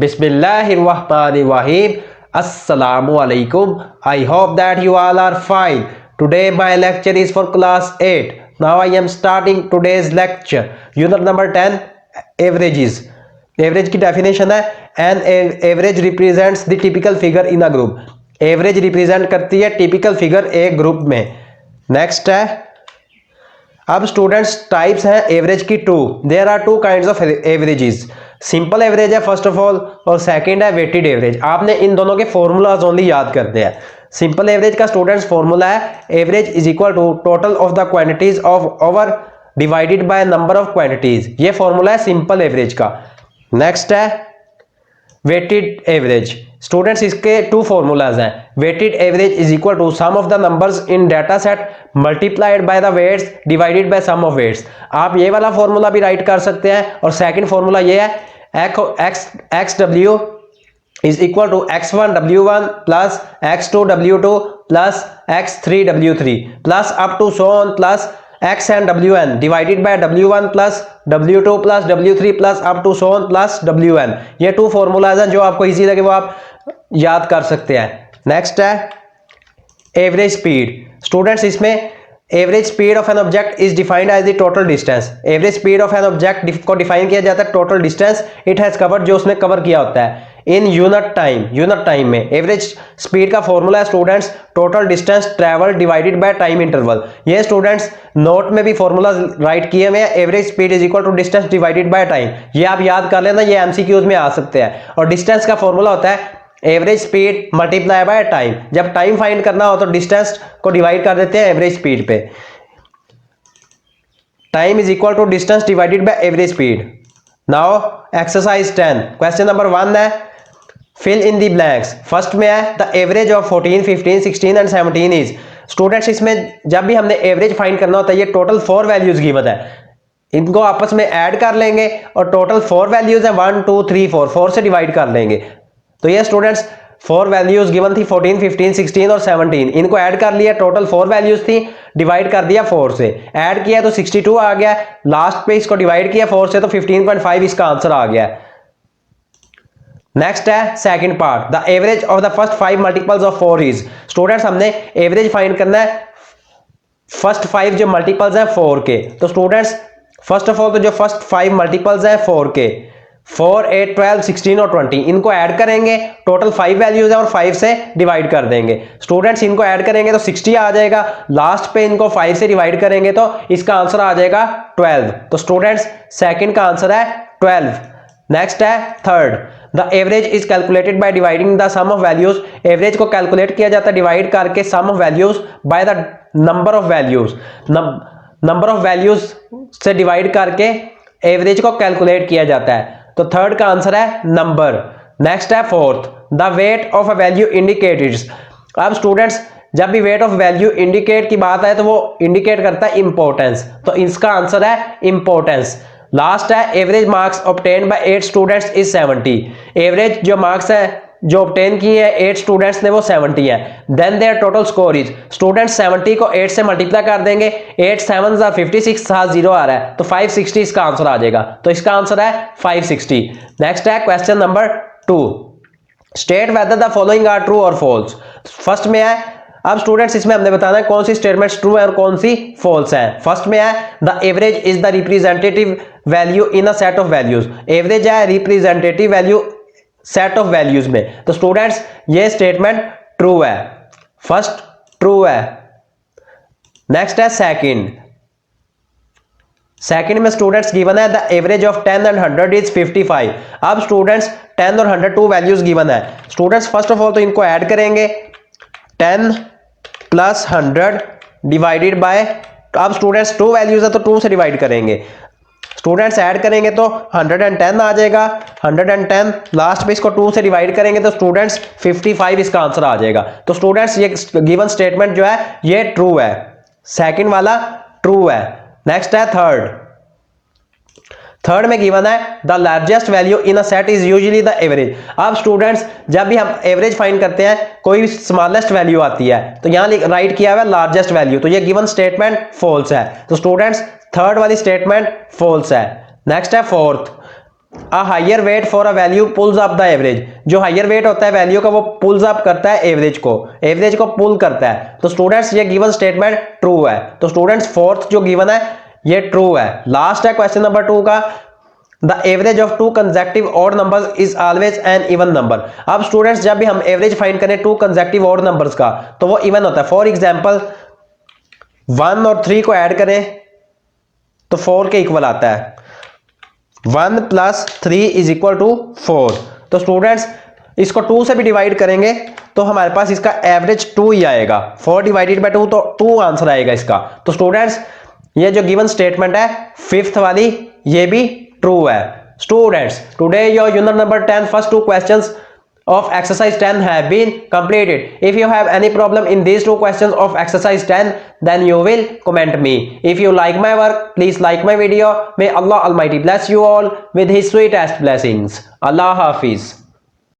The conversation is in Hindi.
Bismillahirrahmanirrahim. Assalamu alaikum. I hope that you all are fine. Today my lecture is for class 8. Now I am starting today's lecture. Unit number 10, averages. Average की definition है an average represents the typical figure in a group. Average represent करती है typical figure एक group में. Next है, अब स्टूडेंट्स टाइप्स हैं एवरेज की two. There are two kinds of averages. Simple average है फर्स्ट ऑफ ऑल, और सेकंड है वेटेड एवरेज. आपने इन दोनों के फॉर्मूलाज ओनली याद करते हैं. सिंपल एवरेज का स्टूडेंट्स फॉर्मूला है average is equal to total of the quantities of over divided by number of quantities. ये फॉर्मूला है सिंपल एवरेज का. नेक्स्ट है वेटेड एवरेज. स्टूडेंट्स इसके टू फॉर्मूलाज हैं. Weighted average is equal to sum of the numbers in data set multiplied by the weights divided by sum of weights. आप ये वाला फॉर्मूला भी राइट कर सकते हैं. और सेकंड फॉर्मूला ये है X W is equal to x1 w1 plus x2 w2 plus x3 w3 plus up to so on plus xn wn divided by w1 plus w2 plus w3 plus up to so on plus wn. ये टू फॉर्मूलाज हैं जो आपको इजी लगे वो आप याद कर सकते हैं. नेक्स्ट है एवरेज स्पीड. स्टूडेंट्स इसमें average speed of an object is defined as the total distance. Average speed of an object को डिफाइन किया जाता है total distance it has covered, जो उसने कवर किया होता है, in unit time. Unit time में एवरेज स्पीड का फॉर्मूला है students total distance travel divided by time interval. ये स्टूडेंट्स नोट में भी फॉर्मूला राइट किए हुए हैं. Average speed is equal to distance divided by time. ये आप याद कर लेना, ये एमसीक्यूज में आ सकते हैं. और डिस्टेंस का फॉर्मूला होता है average speed multiply by time. जब टाइम फाइंड करना हो तो डिस्टेंस को डिवाइड कर देते हैं एवरेज स्पीड पे. Time is equal to distance divided by average speed. Now exercise 10 question number 1 है fill in the blanks. First में है the average of 14, 15, 16 and 17 is. Students इसमें जब भी हमने एवरेज फाइंड करना होता है ये टोटल 4 वैल्यूज गिवन है, इनको आपस में ऐड कर लेंगे और टोटल 4 वैल्यूज है 1 2 3 4 से डिवाइड कर लेंगे. तो ये स्टूडेंट्स 4 वैल्यूज गिवन थी 14, 15, 16 और 17. इनको ऐड कर लिया, टोटल 4 वैल्यूज थी, डिवाइड कर दिया 4 से. ऐड किया तो 62 आ गया. लास्ट पे इसको डिवाइड किया 4 से तो 15.5 इसका आंसर आ गया. नेक्स्ट है second part the average of the first 5 multiples of 4 is. Students हमने एवरेज फाइंड करना है फर्स्ट 5 जो मल्टीपल्स हैं 4 के. तो स्टूडेंट्स फर्स्ट ऑफ ऑल तो जो फर्स्ट 5 मल्टीपल्स हैं 4 के 4, 8, 12, 16 और 20 इनको ऐड करेंगे. टोटल 5 वैल्यूज है और 5 से डिवाइड कर देंगे. स्टूडेंट्स इनको ऐड करेंगे तो 60 आ जाएगा. लास्ट पे इनको 5 से डिवाइड करेंगे तो इसका आंसर आ जाएगा 12. तो स्टूडेंट्स सेकंड का आंसर है 12. नेक्स्ट है third the average is calculated by dividing the sum of values. Average को कैलकुलेट किया जाता है डिवाइड करके sum of values by the number of values. Number of values से डिवाइड करके एवरेज को कैलकुलेट किया जाता है. तो थर्ड का आंसर है नंबर. नेक्स्ट है fourth the weight of a value indicates. अब स्टूडेंट्स जब भी वेट ऑफ वैल्यू इंडिकेट की बात आए तो वो इंडिकेट करता है इंपॉर्टेंस. तो इसका आंसर है इंपॉर्टेंस. लास्ट है average marks obtained by 8 students is 70. Average जो मार्क्स है जो ऑब्टेन किए हैं 8 स्टूडेंट्स ने वो 70 है. Then their total score is. Students 70 को 8 से मल्टीप्लाई कर देंगे. 8 7 are 56 साथ 0 आ रहा है तो 560 इसका आंसर आ जाएगा. तो इसका आंसर है 560. नेक्स्ट है question number 2 state whether the following are true और फॉल्स. फर्स्ट में है, अब स्टूडेंट्स इसमें हमने बताना है कौन सी स्टेटमेंट्स ट्रू है और कौन सी फॉल्स है. फर्स्ट में है the average is the representative value in a set of values. Average है representative value set of values में. तो स्टूडेंट्स ये स्टेटमेंट ट्रू है. फर्स्ट ट्रू है. नेक्स्ट है सेकंड में स्टूडेंट्स गिवन है the average of 10 and 100 is 55. अब स्टूडेंट्स 10 और 100 टू वैल्यूज गिवन है. स्टूडेंट्स फर्स्ट ऑफ ऑल तो इनको ऐड करेंगे 10 प्लस 100 डिवाइडेड बाय, अब स्टूडेंट्स 2 वैल्यूज है तो 2 से डिवाइड करेंगे. स्टूडेंट्स ऐड करेंगे तो 110 आ जाएगा. 110 लास्ट में इसको 2 से डिवाइड करेंगे तो स्टूडेंट्स 55 इसका आंसर आ जाएगा. तो स्टूडेंट्स ये गिवन स्टेटमेंट जो है ये ट्रू है. सेकंड वाला ट्रू है. नेक्स्ट है थर्ड में गिवन है the largest value in a set is usually the average. अब स्टूडेंट्स जब भी हम एवरेज फाइंड करते हैं कोई स्मॉलेस्ट वैल्यू आती है तो यहां राइट किया हुआ है लार्जेस्ट वैल्यू. तो ये गिवन स्टेटमेंट फॉल्स है. तो स्टूडेंट्स थर्ड वाली स्टेटमेंट फॉल्स है. नेक्स्ट है fourth a higher weight for a value pulls up the average, जो हायर वेट होता है वैल्यू का वो पुल्स अप करता है एवरेज को पुल करता है। तो स्टूडेंट्स ये गिवन स्टेटमेंट ट्रू है। तो स्टूडेंट्स फोर्थ जो गिवन है ये ट्रू है। लास्ट है क्वेश्चन नंबर 2 का, the average of two consecutive odd numbers is always an even number. अब स्टूडेंट्स जब भी हम एवरेज फाइंड करें टू कंसेक्टिव ऑड नंबर्स का तो वो इवन होता है। फॉर एग्जांपल 1 और 3 को ऐड करें तो 4 के इक्वल आता है। 1 प्लस 3 इज इक्वल टू 4। तो स्टूडेंट्स इसको 2 से भी डिवाइड करेंगे तो हमारे पास इसका एवरेज 2 ही आएगा। 4 डिवाइडेड बाय 2 तो 2 आंसर आएगा इसका। तो स्टूडेंट्स ये जो गिवन स्टेटमेंट है फिफ्थ वाली ये भी ट्रू है। Students today your unit number 10 first 2 questions of exercise 10 have been completed. If you have any problem in these 2 questions of exercise 10, then you will comment me. If you like my work, please like my video. May Allah Almighty bless you all with his sweetest blessings. Allah Hafiz.